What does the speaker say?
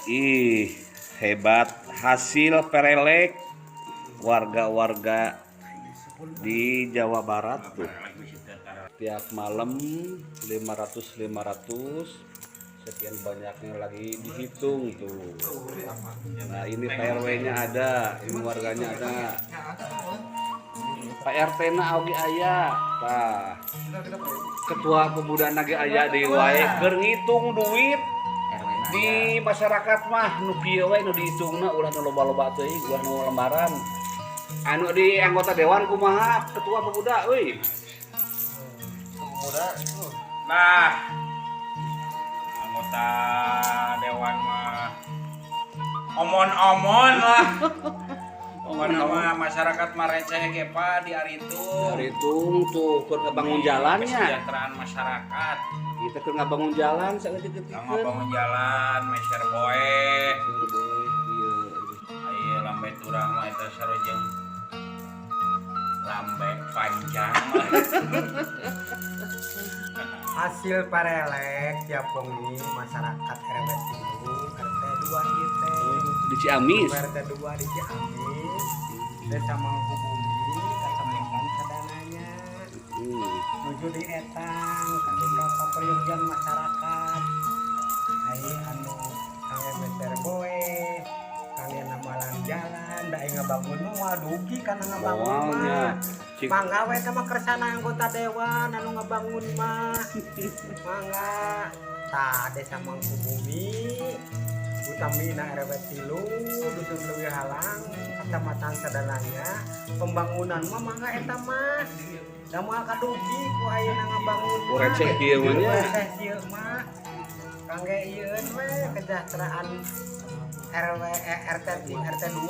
Ih, hebat hasil perelek warga-warga di Jawa Barat tuh. Tiap malam 500 sekian banyaknya lagi dihitung tuh. Nah, ini PRW-nya ada, ini warganya ada. Pak RT na oge aya. Tah. Ketua pemuda nage aya di wae keur ngitung duit di masyarakat mah nu kieu we nu dihitungna ulah nu loba-loba teuing ulah nu lembaran. Anu di anggota dewan kumaha ketua pemuda euy? Pemuda Nah, anggota dewan mah omon-omon lah. Omon sama masyarakat mah receh ge pa di aritung. Aritung tuh keur ngabangun jalannya. Kesejahteraan masyarakat. Kita keur ngabangun jalan saeutik-eutik. Ngabangun jalan, meser boe. Aya lambe turang mah eta sarojeng lambe panjang mah. hasil parelek tiap wengi masyarakat RW 3 RT 2 ieu teh Di Ciamis. RT 2 di Ciamis Desa Mangkubumi Kecamatan Sadananya nuju di Etang ketika kaperyogian masyarakat ai anu kangge meser boe kangge namalan jalan da ngabangun mah dugi kana ngabangun mah mangga we teh mah kersana anggota dewan anu ngabangun mah mangga tah Desa Mangkubumi Utamina RW 3 Dusun Leuwih Halang Kecamatan Sadananya pembangunan mah mangga eta mah da moal kadugi ku ayeuna ngabangun mah Receh dieu mah nya. receh dieu mah kangge ieu we kesejahteraan RW RT 2